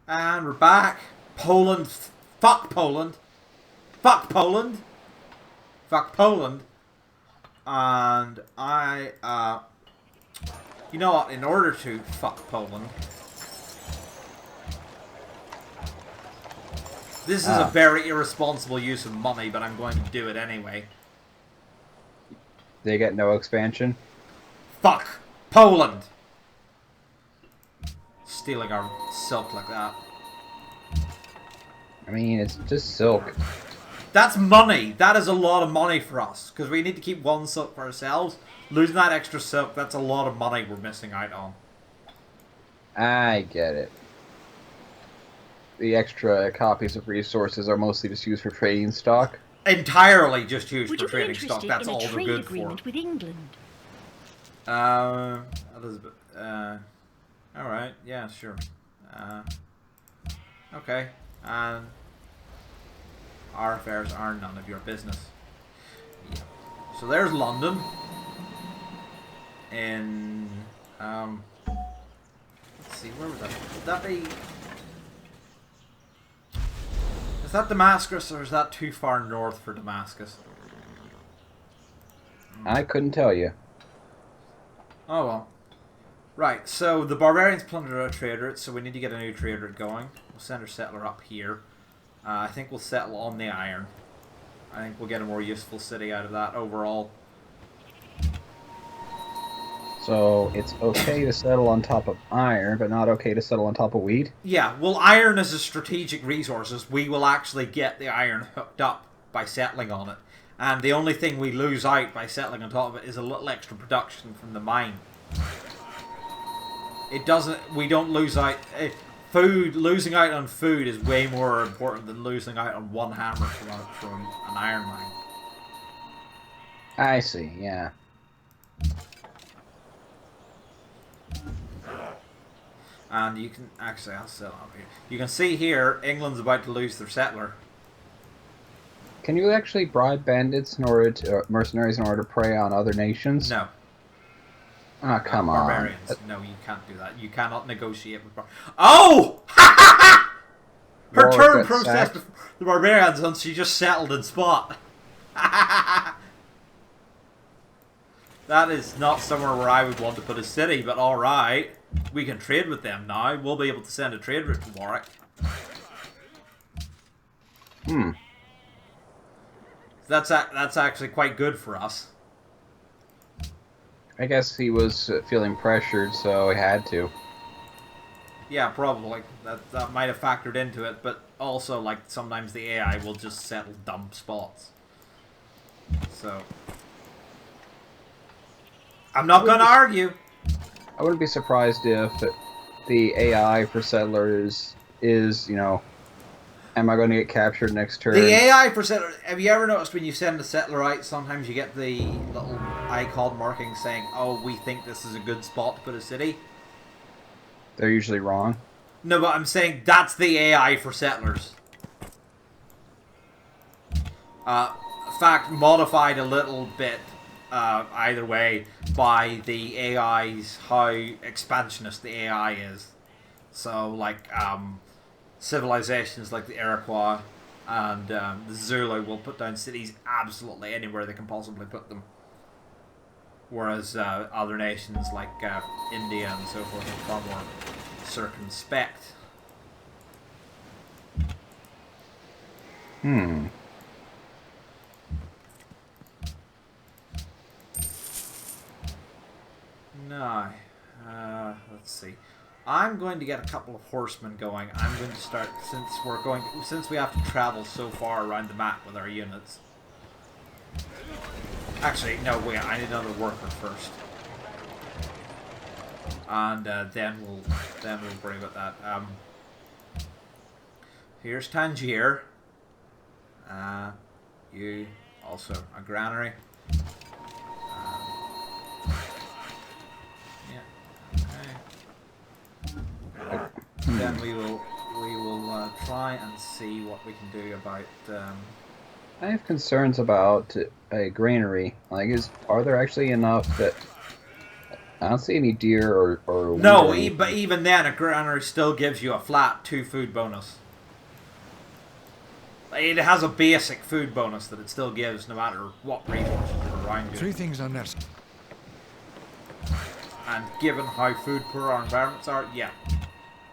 And we're back. Poland. Fuck Poland. Fuck Poland. Fuck Poland. And you know what? In order to fuck Poland, this is a very irresponsible use of money, but I'm going to do it anyway. They get no expansion. Fuck Poland. Stealing our silk like that. I mean, it's just silk. That's money. That is a lot of money for us. Because we need to keep one silk for ourselves. Losing that extra silk, that's a lot of money we're missing out on. I get it. The extra copies of resources are mostly just used for trading stock. Entirely just used Would for you be trading stock. interested That's in a all they're trade good agreement for. with England? Elizabeth. Alright, yeah, sure. Okay. And our affairs are none of your business. Yeah. So there's London. In let's see, where would that be? Is that Damascus or is that too far north for Damascus? I couldn't tell you. Oh well. Right, so the barbarians plundered our trader, so we need to get a new trader going. We'll send our settler up here. I think we'll settle on the iron. I think we'll get a more useful city out of that overall. So it's okay to settle on top of iron, but not okay to settle on top of wheat? Yeah, well, iron is a strategic resource. We will actually get the iron hooked up by settling on it. And the only thing we lose out by settling on top of it is a little extra production from the mine. It doesn't. We don't lose out. Food. Losing out on food is way more important than losing out on one hammer from an iron mine. I see, yeah. And you can actually, I'll set up here. You can see here, England's about to lose their settler. Can you actually bribe bandits in order to mercenaries in order to prey on other nations? No. Ah, come on. Barbarians. No, you can't do that. You cannot negotiate with Oh! Her turn processed the barbarians and she just settled in spot. That is not somewhere where I would want to put a city, but alright. We can trade with them now. We'll be able to send a trade route to Warwick. That's actually quite good for us. I guess he was feeling pressured, so he had to. Yeah, probably. That might have factored into it, but also, like, sometimes the AI will just settle dumb spots. So... I'm not going to argue. I wouldn't be surprised if the AI for settlers is, you know, am I going to get captured next turn? The AI for settler... Have you ever noticed when you send a settler out, sometimes you get the little icon marking saying, oh, we think this is a good spot to put a city? They're usually wrong. No, but I'm saying that's the AI for settlers. In fact, modified a little bit, either way, by the AI's, how expansionist the AI is. So, like, civilizations like the Iroquois and the Zulu will put down cities absolutely anywhere they can possibly put them. Whereas other nations like India and so forth are far more circumspect. No. Let's see. I'm going to get a couple of horsemen going. I'm going to start, since we have to travel so far around the map with our units. Actually, no, wait, I need another worker first. And then we'll worry about that. Here's Tangier. You also a granary. Then we will try and see what we can do about. I have concerns about a granary. Like, are there actually enough that I don't see any deer or wheat No, or but anything. even then, a granary still gives you a flat 2 food bonus. It has a basic food bonus that it still gives no matter what resources are around you. Three things unnecessary. And given how food poor our environments are, yeah,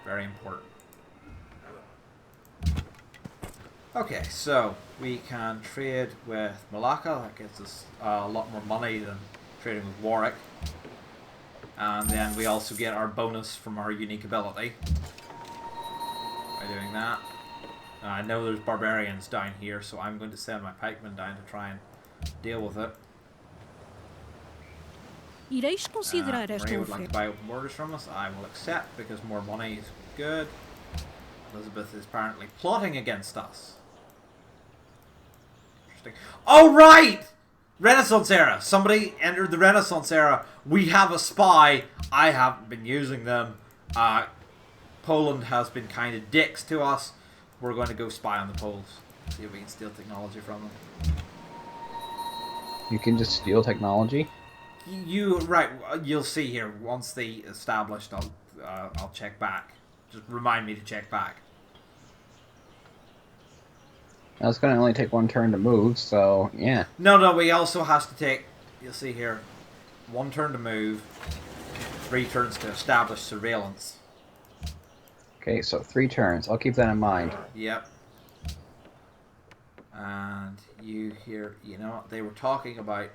very important. Okay, so we can trade with Malacca. That gets us a lot more money than trading with Warwick. And then we also get our bonus from our unique ability by doing that. I know there's barbarians down here, so I'm going to send my pikemen down to try and deal with it. Ireis considerar esta Maria would like to oferta. buy open borders from us. I will accept because more money is good. Elizabeth is apparently plotting against us. Interesting. Oh, right! Renaissance era. Somebody entered the Renaissance era. We have a spy. I haven't been using them. Poland has been kind of dicks to us. We're going to go spy on the Poles. See if we can steal technology from them. You can just steal technology. Right? You'll see here once they established. I'll check back. Just remind me to check back. Now, it's going to only take one turn to move, so yeah. No. We also has to take. You'll see here, 1 turn to move, 3 turns to establish surveillance. Okay, so 3 turns. I'll keep that in mind. Yep. And you hear, you know, they were talking about.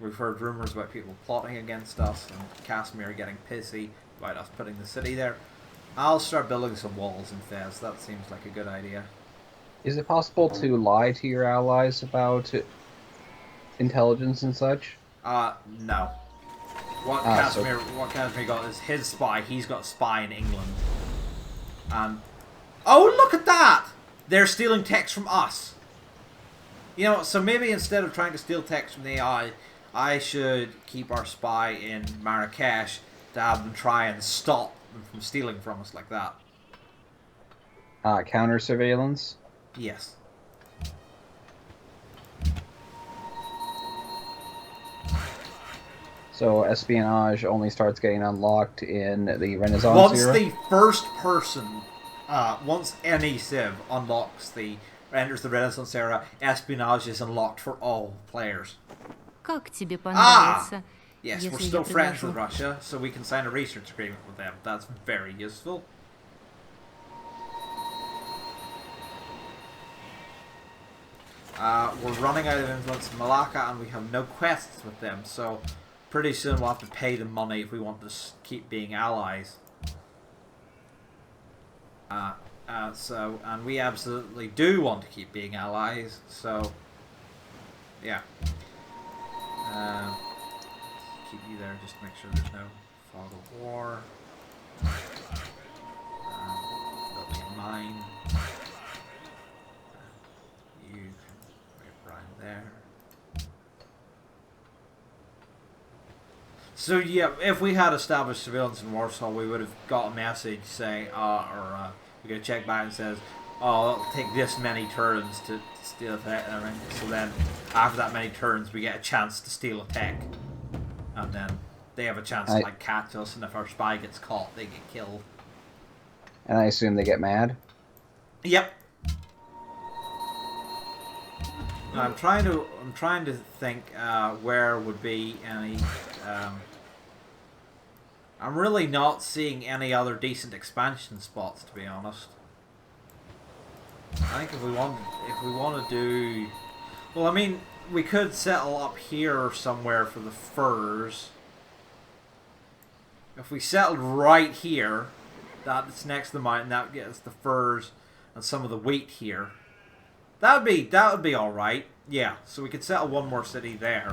We've heard rumors about people plotting against us and Casimir getting pissy about us putting the city there. I'll start building some walls in Fez. That seems like a good idea. Is it possible to lie to your allies about intelligence and such? No. What Casimir got is his spy. He's got a spy in England. And oh, look at that! They're stealing text from us. You know, so maybe instead of trying to steal text from the AI, I should keep our spy in Marrakesh to have them try and stop them from stealing from us like that. Counter surveillance? Yes. So espionage only starts getting unlocked in the Renaissance era? Once the first person, once any civ enters the Renaissance era, espionage is unlocked for all players. Как тебе понравится? Yes, we're Если still я friends предложу. with Russia, so we can sign a research agreement with them. That's very useful. We're running out of influence in Malacca, and we have no quests with them, so pretty soon we'll have to pay them money if we want to keep being allies. And we absolutely do want to keep being allies, so yeah. Keep you there just to make sure there's no fog of war. Building a mine. You can wait right there. So yeah, if we had established surveillance in Warsaw, we would have got a message saying, we get a check back and says, oh, it'll take this many turns to steal a tech. So then, after that many turns, we get a chance to steal a tech. And then they have a chance to catch us, and if our spy gets caught, they get killed. And I assume they get mad? Yep. I'm trying to think where would be any. I'm really not seeing any other decent expansion spots, to be honest. I think if we want to do, well, I mean, we could settle up here somewhere for the furs. If we settled right here, that's next to the mountain, that gets the furs and some of the wheat here. That would be all right. Yeah, so we could settle one more city there.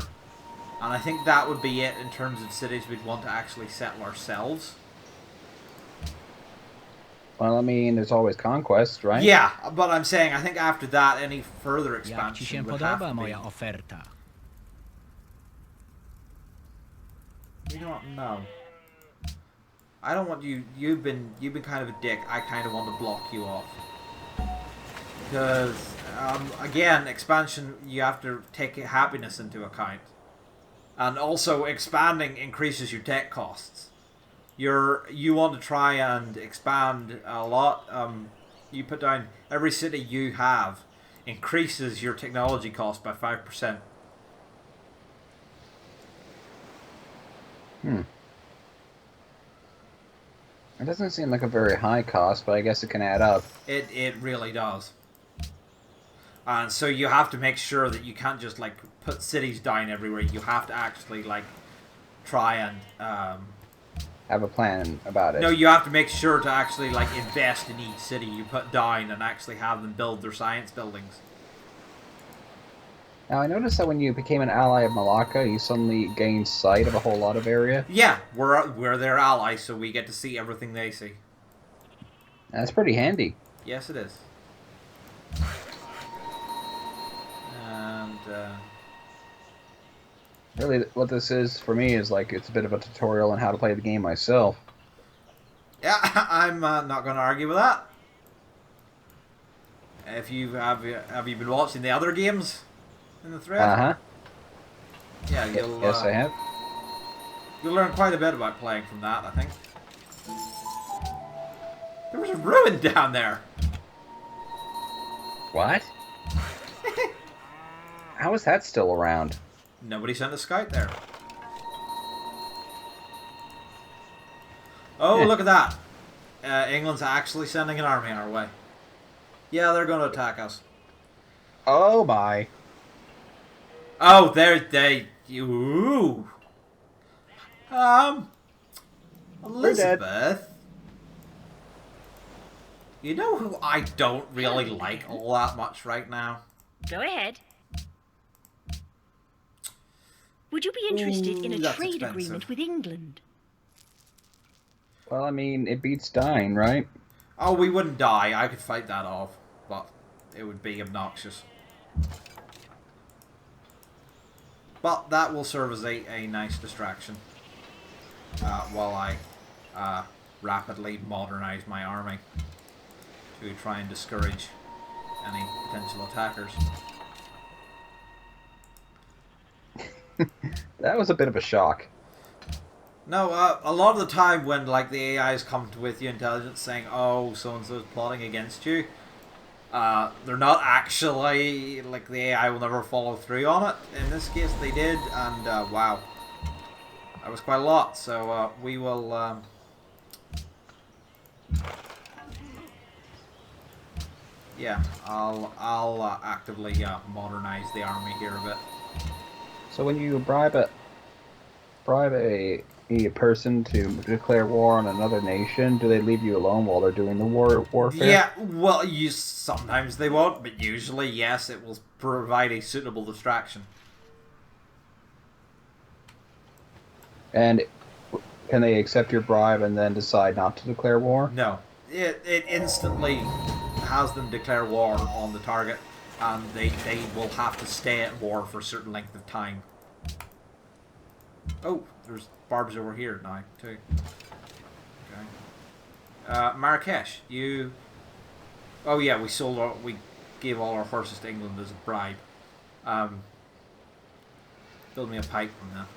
And I think that would be it in terms of cities we'd want to actually settle ourselves. Well, I mean, there's always conquest, right? Yeah, but I'm saying I think after that, any further Jak ci expansion się would have podoba to be. moja oferta? You know what? No. I don't want you. You've been kind of a dick. I kind of want to block you off. Because again, expansion, you have to take happiness into account. And also, expanding increases your tech costs. You want to try and expand a lot. You put down every city you have increases your technology cost by 5%. It doesn't seem like a very high cost, but I guess it can add up. It really does. And so you have to make sure that you can't just like put cities down everywhere. You have to actually like try and Have a plan about it. no, you have to make sure to actually like invest in each city you put down and actually have them build their science buildings. Now, I noticed that when you became an ally of Malacca, you suddenly gained sight of a whole lot of area. Yeah, we're their allies, so we get to see everything they see. That's pretty handy. Yes, it is. And Really, what this is for me is like it's a bit of a tutorial on how to play the game myself. yeah, I'm not going to argue with that. If you have you been watching the other games in the thread? Uh-huh. Yeah, you'll Yes, I have. you'll learn quite a bit about playing from that, I think. There was a ruin down there. What? How is that still around? Nobody sent a scout there. Oh, look at that. England's actually sending an army our way. Yeah, they're going to attack us. Oh my. Oh, you. Elizabeth. You know who I don't really like all that much right now? Go ahead. Would you be interested in a that's trade expensive. agreement with England? Well, I mean, it beats dying, right? Oh, we wouldn't die. I could fight that off, but it would be obnoxious. But that will serve as a nice distraction while I rapidly modernize my army to try and discourage any potential attackers. That was a bit of a shock. No, a lot of the time when like the AIs come with you intelligence saying, "Oh, so and so is plotting against you," they're not actually like the AI will never follow through on it. In this case, they did, and wow, that was quite a lot. So we will. Yeah, I'll actively modernize the army here a bit. So when you bribe a person to declare war on another nation, do they leave you alone while they're doing the warfare? Yeah, well, sometimes they won't, but usually, yes, it will provide a suitable distraction. And can they accept your bribe and then decide not to declare war? No, it instantly has them declare war on the target, and they will have to stay at war for a certain length of time. Oh, there's barbs over here now too. Okay. Marrakesh, you. Oh yeah, we gave all our horses to England as a bribe. Build me a pipe from that.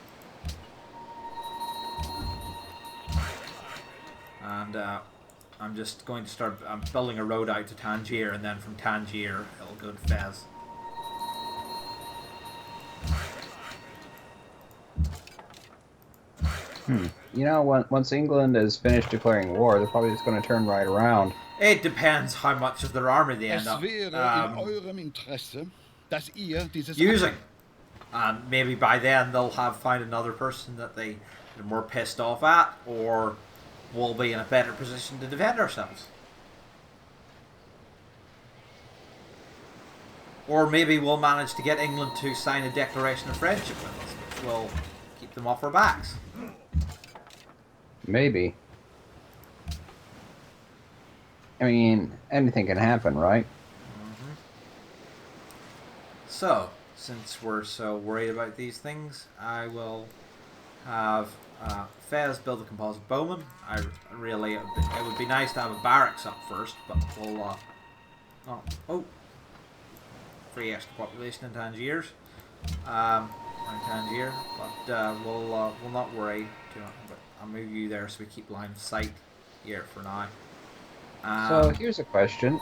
And I'm just going to start. I'm building a road out to Tangier, and then from Tangier it'll go to Fez. You know, once England is finished declaring war, they're probably just going to turn right around. It depends how much of their army they end up using. And maybe by then they'll have found another person that they're more pissed off at, or we'll be in a better position to defend ourselves. Or maybe we'll manage to get England to sign a declaration of friendship with us, which will keep them off our backs. Maybe. I mean, anything can happen, right? Mm-hmm. So, since we're so worried about these things, I will have Fez build a composite bowman. It would be nice to have a barracks up first, but we'll free extra population in Tangiers. Right down here, but we'll not worry too much. But I'll move you there so we keep line of sight here for now. So here's a question.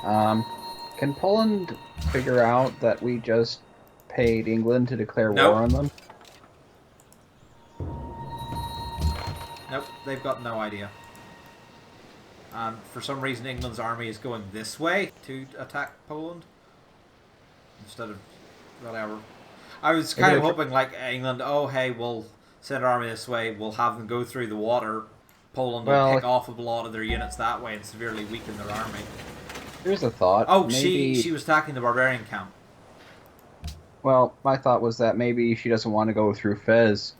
Can Poland figure out that we just paid England to declare war Nope. on them? Nope, they've got no idea. For some reason, England's army is going this way to attack Poland instead of whatever. I was kind of hoping, like, England, oh, hey, we'll send our army this way, we'll have them go through the water, Poland will pick off a lot of their units that way and severely weaken their army. Here's a thought. Oh, maybe... she was attacking the barbarian camp. Well, my thought was that maybe she doesn't want to go through Fez.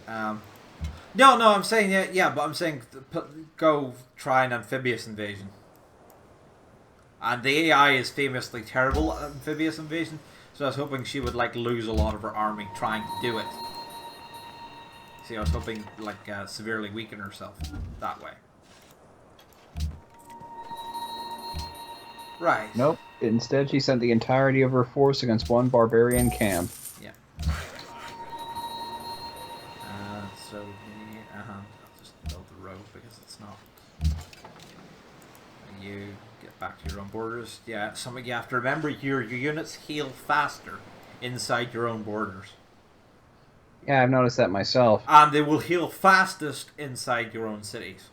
No, I'm saying, yeah, but I'm saying go try an amphibious invasion. And the AI is famously terrible at amphibious invasion, so I was hoping she would, like, lose a lot of her army trying to do it. See, I was hoping, like, severely weaken herself that way. Right. Nope. Instead, she sent the entirety of her force against one barbarian camp. Yeah. So, I'll just build the road because it's not... You get back to your own borders. Yeah, something you have to remember, your units heal faster inside your own borders. Yeah, I've noticed that myself. And they will heal fastest inside your own cities.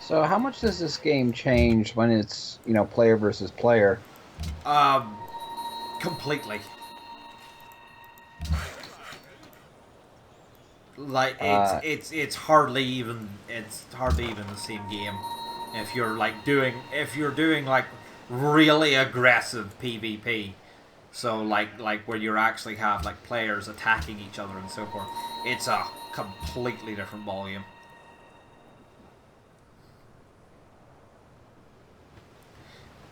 So how much does this game change when it's, player versus player? Completely. Like it's hardly even the same game. If you're doing like really aggressive PvP, so like where you actually have like players attacking each other and so forth, it's a completely different volume.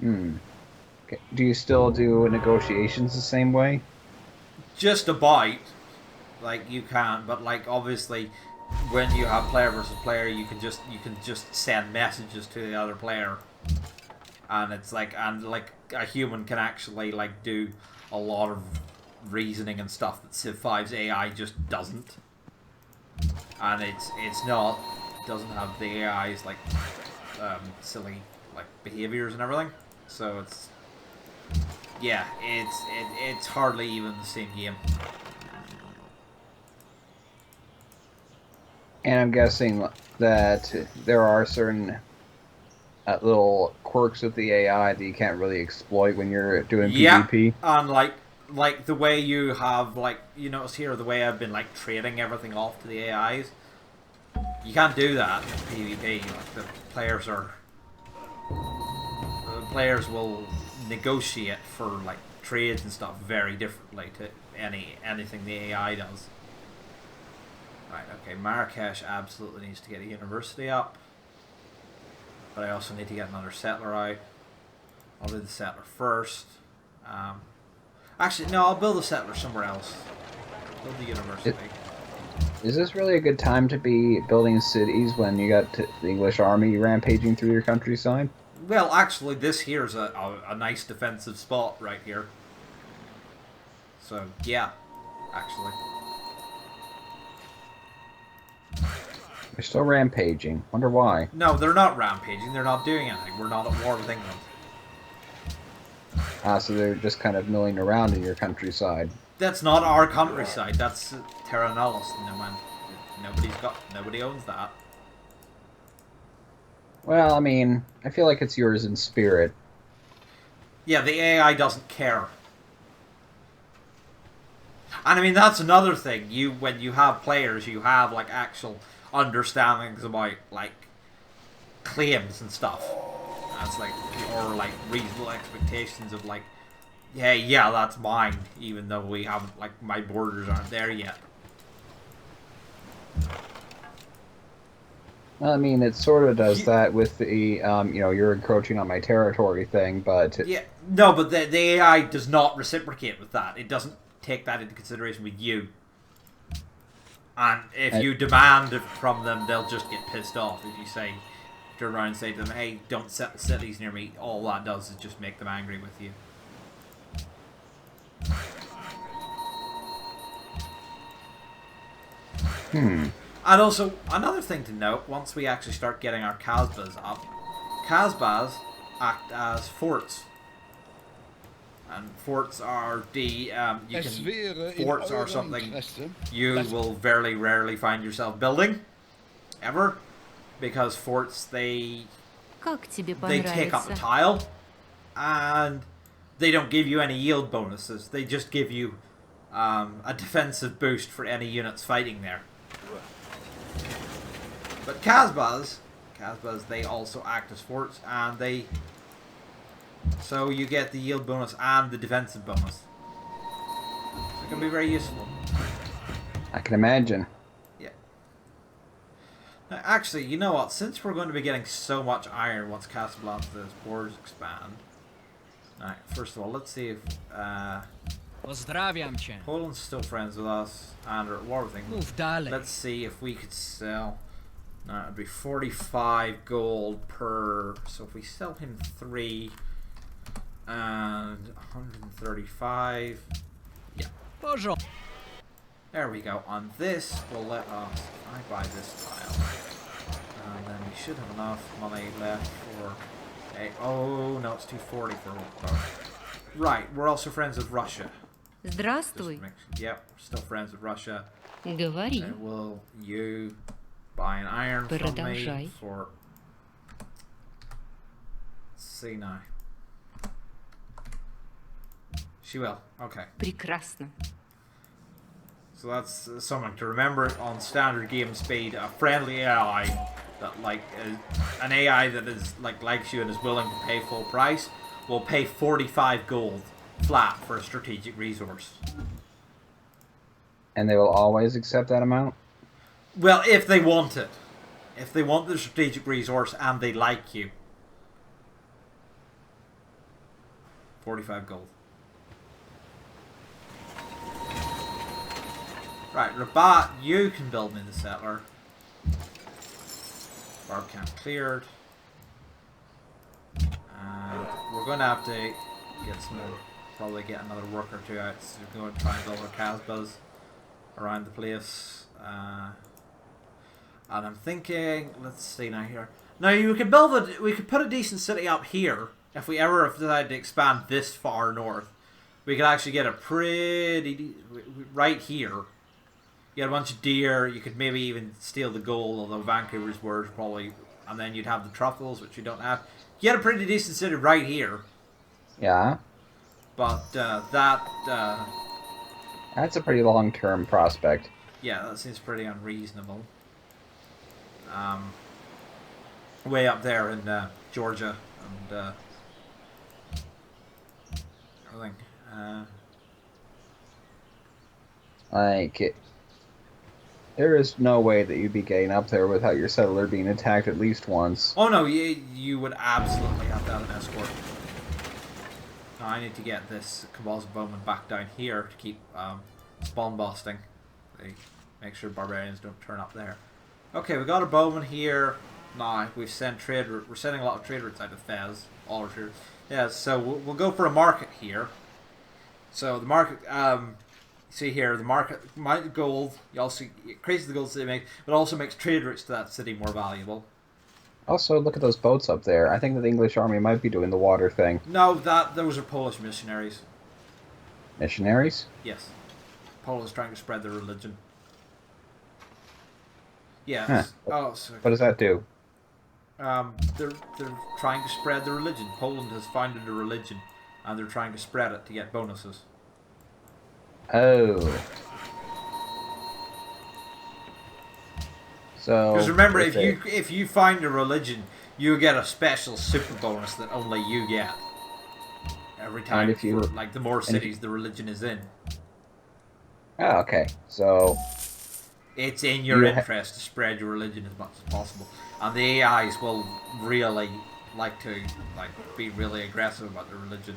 Okay. Do you still do negotiations the same way? Just about. Like, you can, but like obviously when you have player versus player, you can just send messages to the other player. And it's like a human can actually like do a lot of reasoning and stuff that Civ 5's AI just doesn't. And it doesn't have the AI's like silly like behaviors and everything. So it's hardly even the same game. And I'm guessing that there are certain little quirks with the AI that you can't really exploit when you're doing PvP. And like the way you have, like, you notice here, the way I've been like trading everything off to the AIs. You can't do that in PvP. Like the players will negotiate for like trades and stuff very differently to anything the AI does. Right, okay, Marrakesh absolutely needs to get a university up. But I also need to get another settler out. I'll do the settler first. Actually, no, I'll build a settler somewhere else. Build the university. Is this really a good time to be building cities when you got the English army rampaging through your countryside? Well, actually, this here's a nice defensive spot right here. So, yeah, actually. They're still rampaging. Wonder why. No, they're not rampaging. They're not doing anything. We're not at war with England. So they're just kind of milling around in your countryside. That's not our countryside. That's Terra Nullis. No man, nobody owns that. Well, I mean, I feel like it's yours in spirit. Yeah, the AI doesn't care. And I mean, that's another thing. When you have players, you have like actual understandings about like claims and stuff. That's like, or like reasonable expectations of like, hey, yeah, that's mine, even though we haven't, like, my borders aren't there yet. Well, I mean, it sort of does that with the, you're encroaching on my territory thing, but... Yeah, no, but the AI does not reciprocate with that. It doesn't take that into consideration with you. And if you demand it from them, they'll just get pissed off. If you say, turn around and say to them, hey, don't set cities near me, all that does is just make them angry with you. And also, another thing to note, once we actually start getting our Kasbahs up, Kasbahs act as forts. And forts are forts are something you will very rarely find yourself building, ever, because forts they take up a tile, and they don't give you any yield bonuses. They just give you a defensive boost for any units fighting there. But Kasbahs, they also act as forts, and so you get the yield bonus and the defensive bonus. So it can be very useful. I can imagine. Yeah. Now, actually, you know what? Since we're going to be getting so much iron once Casablanca's borders expand. Alright, first of all, let's see if Poland's still friends with us and are at war with England. Let's see if we could sell. Now, it'd be 45 gold per. So if we sell him 3 and 135. Yeah. There we go. On this, we'll let us. I buy this tile. And then we should have enough money left for. Oh, no, it's 240 for. Right, we're also friends with Russia. Здравствуй. Yep, we're still friends with Russia. Говори. And will you buy an iron from me for. Let's see now. She will. Okay. Прекрасно. So that's something to remember on standard game speed. A friendly AI that an AI that is likes you and is willing to pay full price will pay 45 gold flat for a strategic resource. And they will always accept that amount? Well, if they want it. If they want the strategic resource and they like you. 45 gold. Right, Rabat, you can build me the settler. Barb camp cleared. And we're going to have to get probably get another work or two out. So we're going to try and build our Kasbahs around the place. And I'm thinking, let's see now here. Now we could put a decent city up here if we ever decided to expand this far north. We could actually get a pretty right here. You had a bunch of deer. You could maybe even steal the gold, although Vancouver's were probably, and then you'd have the truffles, which you don't have. You had a pretty decent city right here. Yeah. But that's a pretty long-term prospect. Yeah, that seems pretty unreasonable. Way up there in Georgia and everything. There is no way that you'd be getting up there without your settler being attacked at least once. Oh no, you would absolutely have to have an escort. Now I need to get this Cabals Bowman back down here to keep spawn busting. They make sure barbarians don't turn up there. Okay, we got a bowman here. Now we've sent trade. We're sending a lot of trade routes out of Fez. All our trade. Yeah, so we'll go for a market here. So the market. See here, the market amount of gold. You also it increases the gold city makes, but also makes trade routes to that city more valuable. Also, look at those boats up there. I think that the English army might be doing the water thing. No, those are Polish missionaries. Missionaries? Yes, Poland's trying to spread their religion. Yes. Huh. Oh, so, what does that do? they're trying to spread the religion. Poland has founded a religion, and they're trying to spread it to get bonuses. Oh. So. Because remember, if you find a religion, you get a special super bonus that only you get every time. And if you the more cities the religion is in. Oh, okay. So. It's in your interest to spread your religion as much as possible, and the AIs will really like to be really aggressive about their religion.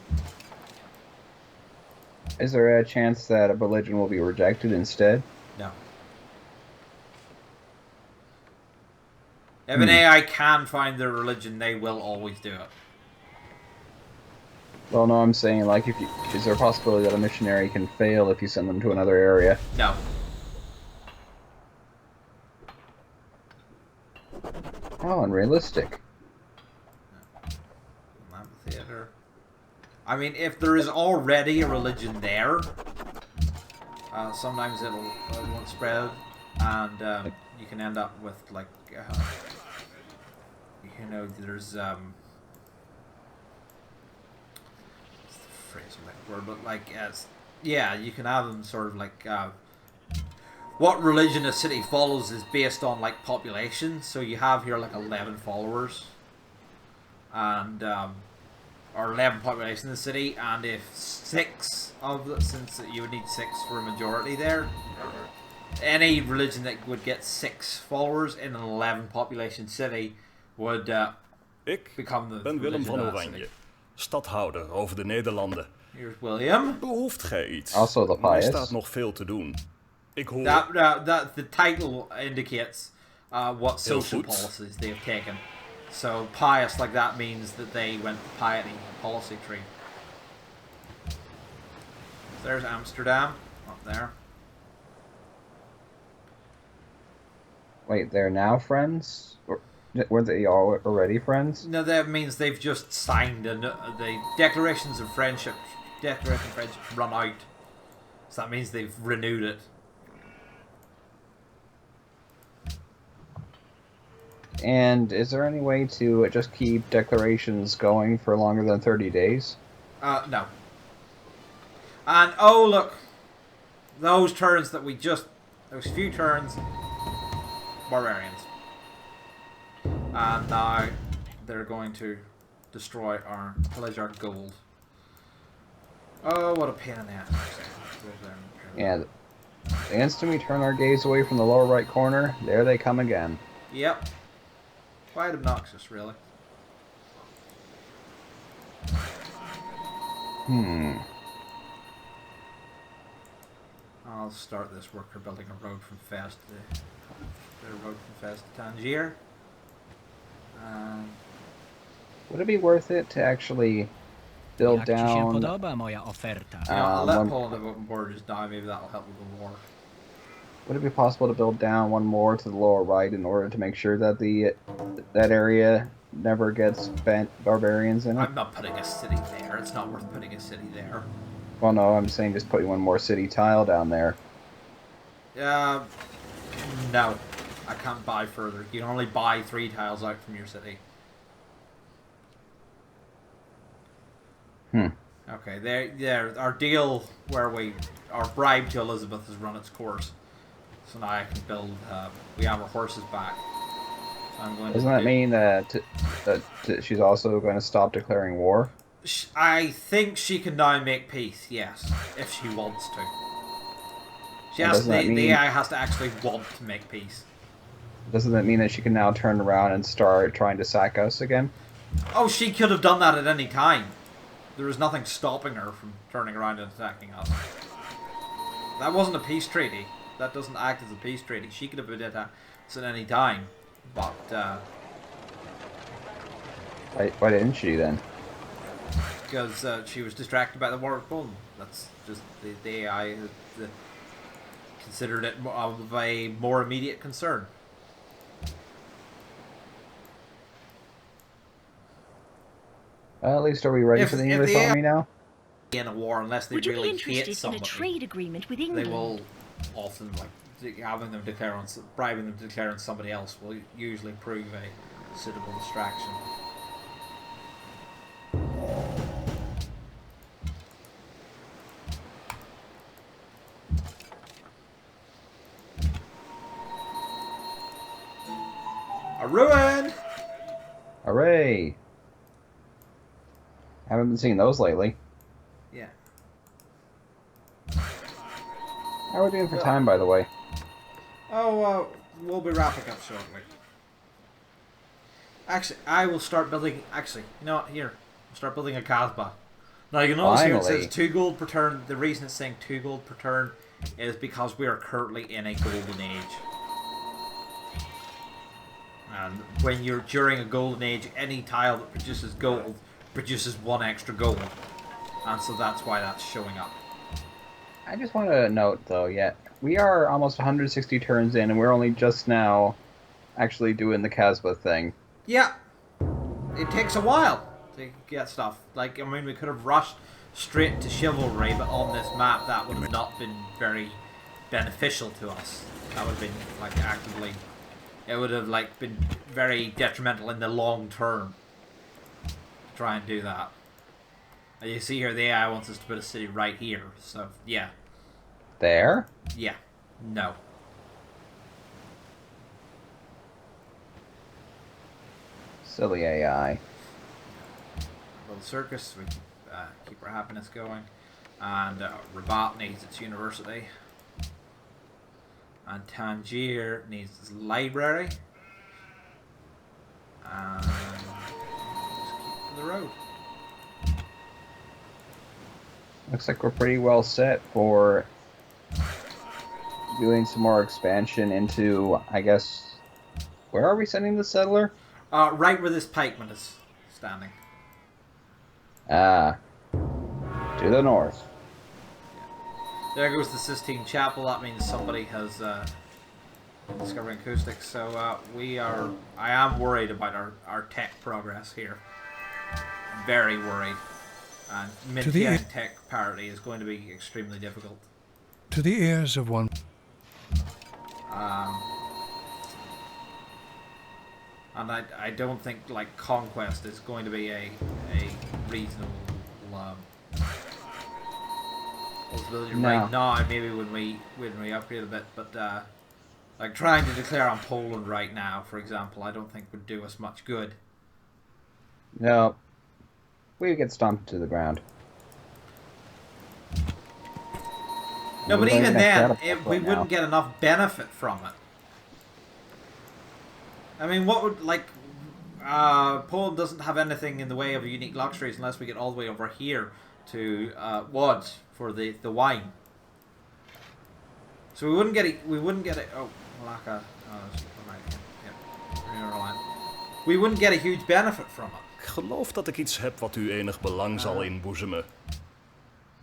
Is there a chance that a religion will be rejected instead? No. If an AI can find their religion, they will always do it. Well, no, I'm saying, like, is there a possibility that a missionary can fail if you send them to another area? No. Oh, unrealistic. Amphitheater. I mean, if there is already a religion there, sometimes it won't spread, and you can end up with, like, you know, there's what's the phrase I'm looking for, but like, yeah, you can have them sort of like, what religion a city follows is based on like population. So you have here like 11 followers, and or 11 population in the city, and if 6 of the, since you would need 6 for a majority there, any religion that would get 6 followers in an 11 population city would Ik become the ben Willem religion van of that Oranje, city. stadhouder over de Nederlanden. Here's William. Behoeft gij iets? Also the Mij pious. staat nog veel te doen. Ik hoor... That the title indicates what social goed. policies they have taken. So pious, like that, means that they went the piety policy tree. There's Amsterdam up there. Wait, they're now friends? Or were they already friends? No, that means they've just signed the declarations of friendship. Declaration of friendship run out, so that means they've renewed it. And is there any way to just keep declarations going for longer than 30 days? No. And oh look, those turns that we just, those few turns, barbarians. And now they're going to destroy our, pillage our gold. Oh, what a pain in the ass. Yeah. The instant we turn our gaze away from the lower right corner, there they come again. Yep. Quite obnoxious, really. I'll start this worker building a road from Fez to Tangier. Would it be worth it to actually build Jak ci się down... podoba moja oferta? You know, I'll let one- Poland have open borders die, maybe that'll help with the war. Would it be possible to build down one more to the lower right in order to make sure that that area never gets barbarians in it? I'm not putting a city there, it's not worth putting a city there. Well, no, I'm saying just putting one more city tile down there. No. I can't buy further. You can only buy 3 tiles out from your city. Okay, there. Our deal where our bribe to Elizabeth has run its course. So now I can build, we have our horses back. So I'm going Doesn't that mean that she's also going to stop declaring war? I think she can now make peace, yes, if she wants to. The AI has to actually want to make peace. Doesn't that mean that she can now turn around and start trying to sack us again? Oh, she could have done that at any time. There was nothing stopping her from turning around and attacking us. That wasn't a peace treaty. That doesn't act as a peace treaty. She could have been attacked at any time. But, Why didn't she then? because she was distracted by the war with Poland. That's just the AI considered it of a more immediate concern. At least are we ready for the English army now? In a war, unless they Would you be really hate interested in a somebody, trade agreement with they England? will often having them declare on bribing them to declare on somebody else will usually prove a suitable distraction. A ruin! Hooray! Haven't been seeing those lately. Yeah. How are we doing for time, by the way? Oh, we'll be wrapping up shortly. Actually, I will start building. Actually, you know what? Here, I'll start building a Kasbah. Now you can notice here it says 2 gold per turn. The reason it's saying 2 gold per turn is because we are currently in a golden age. And when you're during a golden age, any tile that produces gold produces 1 extra gold. And so that's why that's showing up. I just want to note, though, we are almost 160 turns in, and we're only just now actually doing the Casbah thing. Yeah. It takes a while to get stuff. Like, I mean, we could have rushed straight to Chivalry, but on this map that would have not been very beneficial to us. That would have been, like, actively... It would have, like, been very detrimental in the long term to try and do that. And you see here, the AI wants us to put a city right here, so, yeah. There? Yeah. No. Silly AI. Little circus, we keep our happiness going. And Rabat needs its university. And Tangier needs its library. And just keep to the road. Looks like we're pretty well set for doing some more expansion into, I guess... Where are we sending the settler? Right where this pikeman is standing. Ah. To the north. There goes the Sistine Chapel. That means somebody has discovered acoustics. So I am worried about our tech progress here. Very worried. And maintaining tech parity is going to be extremely difficult. To the ears of one. And I don't think like conquest is going to be a reasonable possibility right now. Maybe when we upgrade a bit, but like trying to declare on Poland right now, for example, I don't think would do us much good. No. We get stomped to the ground. No, but even then, we wouldn't get enough benefit from it. I mean, what would, like, Poland doesn't have anything in the way of unique luxuries unless we get all the way over here to Łódź for the wine. So we wouldn't get it, oh, Malacca, we wouldn't get a huge benefit from it. Ik geloof dat ik iets heb wat u enig belang zal inboezemen.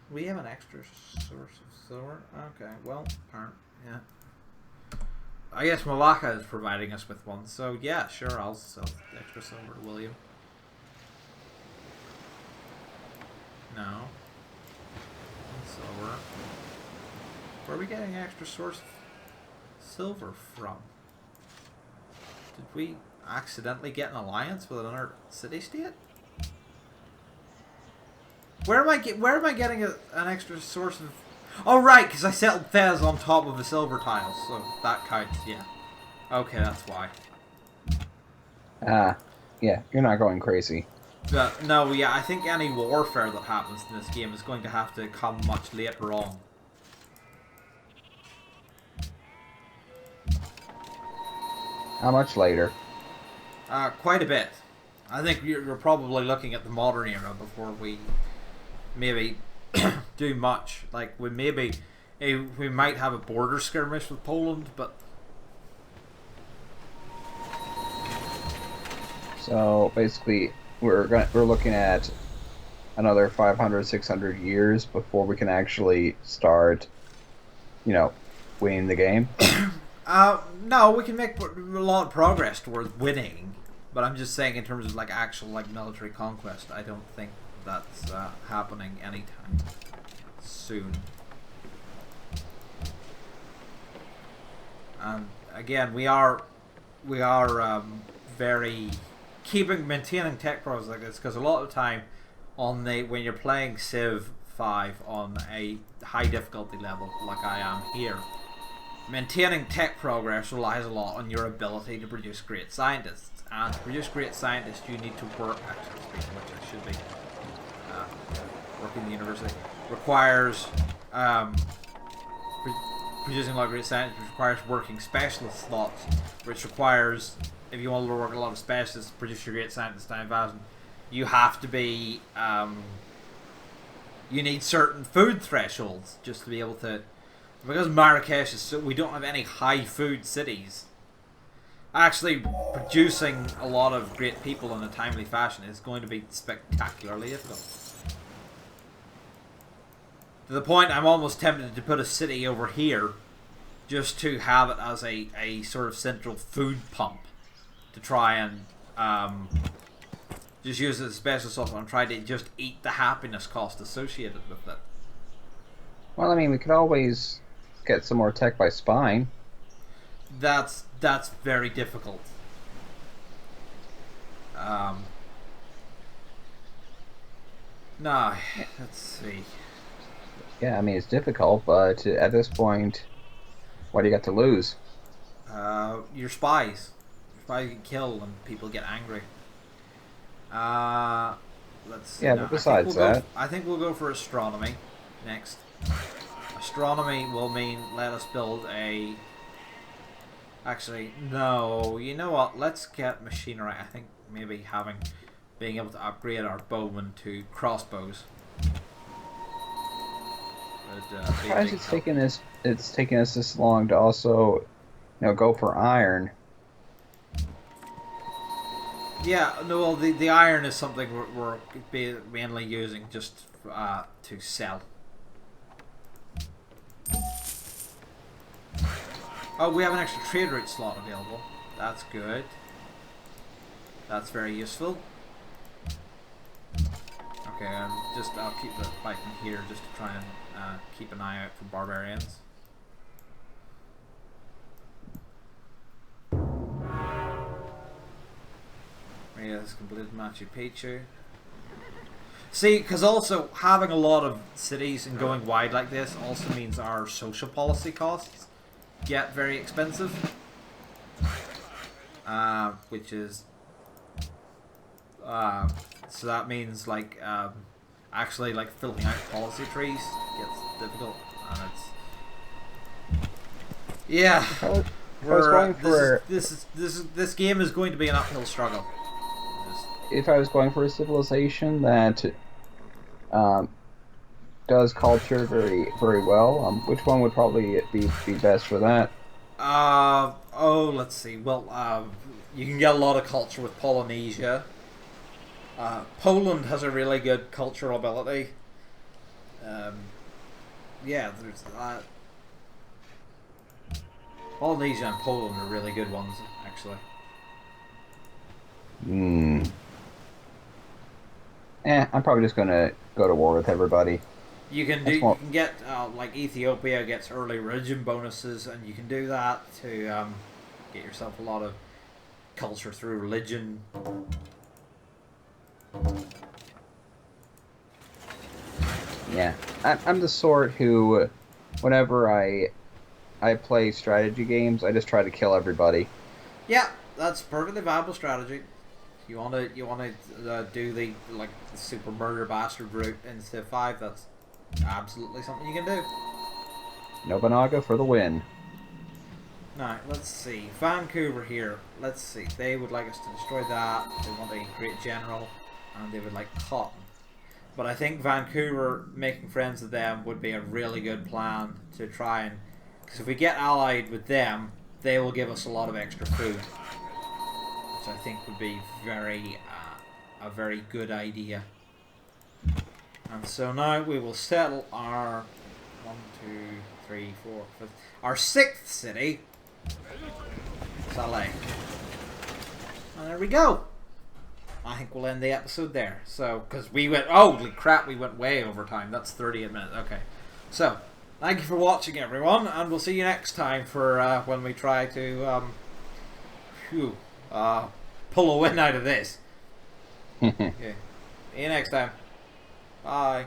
We have an extra source of silver? Okay, well, yeah. I guess Malacca is providing us with one, so yeah, sure, I'll sell extra silver to William. No. Silver. Where are we getting extra source of silver from? Did we accidentally get an alliance with another city-state? Where am I getting an extra source of... Oh, right, because I settled Fez on top of the silver tiles, so that counts, yeah. Okay, that's why. Yeah, you're not going crazy. No, yeah, I think any warfare that happens in this game is going to have to come much later on. How much later? Quite a bit. I think you're probably looking at the modern era before we maybe do much. Like, we might have a border skirmish with Poland, but... So, basically, we're looking at another 500, 600 years before we can actually start, winning the game. No, we can make a lot of progress towards winning, but I'm just saying in terms of like actual like military conquest, I don't think that's happening anytime soon. And again, we are very maintaining tech progress like this, because a lot of the time when you're playing Civ 5 on a high difficulty level like I am here, maintaining tech progress relies a lot on your ability to produce great scientists. And to produce great scientists, you need to work, actually speaking of which I should be working in the university, requires, producing a lot of great scientists, which requires working specialist slots, which requires, if you want to work a lot of specialists, produce your great scientists down 1,000, you have to be, you need certain food thresholds just to be able to. Because Marrakesh is we don't have any high food cities. Actually, producing a lot of great people in a timely fashion is going to be spectacularly difficult. To the point I'm almost tempted to put a city over here just to have it as a sort of central food pump to try and just use it as special stuff and try to just eat the happiness cost associated with it. Well, I mean, we could always get some more tech by spying. That's very difficult. No, let's see. Yeah, I mean, it's difficult, but at this point, what do you got to lose? Your spies. Your spies get killed and people get angry. Let's see. Yeah, now. but besides that... I think we'll go for astronomy next. Astronomy will mean let us build a... Actually, no. You know what? Let's get machinery. I think maybe being able to upgrade our bowmen to crossbows. Why is it's taking us this long to also, go for iron? Yeah, no, well, the iron is something we're mainly using just to sell. Oh, we have an extra trade route slot available. That's good. That's very useful. Okay, I'll keep the Viking here just to try and keep an eye out for barbarians. Yeah, it's completed Machu Picchu. See, because also having a lot of cities and going wide like this also means our social policy costs get very expensive. Which is... so that means actually filling out policy trees gets difficult, and it's... Yeah. This game is going to be an uphill struggle. If I was going for a civilization that does culture very, very well, which one would probably be best for that? Let's see. Well, you can get a lot of culture with Polynesia. Poland has a really good cultural ability. Yeah, there's that. Polynesia and Poland are really good ones, actually. I'm probably just gonna go to war with everybody. You can get Ethiopia gets early religion bonuses, and you can do that to get yourself a lot of culture through religion. Yeah, I'm the sort who, whenever I play strategy games, I just try to kill everybody. Yeah, that's a perfectly viable strategy. You want to do the super murder bastard route in Civ 5? That's absolutely something you can do. Nobunaga for the win. Now, let's see. Vancouver here. Let's see. They would like us to destroy that. They want a great general, and they would like cotton. But I think Vancouver making friends with them would be a really good plan to try and... Because if we get allied with them, they will give us a lot of extra food. Which I think would be a very good idea. And so now we will settle our 1, 2, 3, 4, 5, our 6th city, Saleh. And there we go. I think we'll end the episode there. So, because we went, holy crap, we went way over time. That's 38 minutes. Okay. So, thank you for watching, everyone, and we'll see you next time for when we try to pull a win out of this. Okay. See you next time. Bye.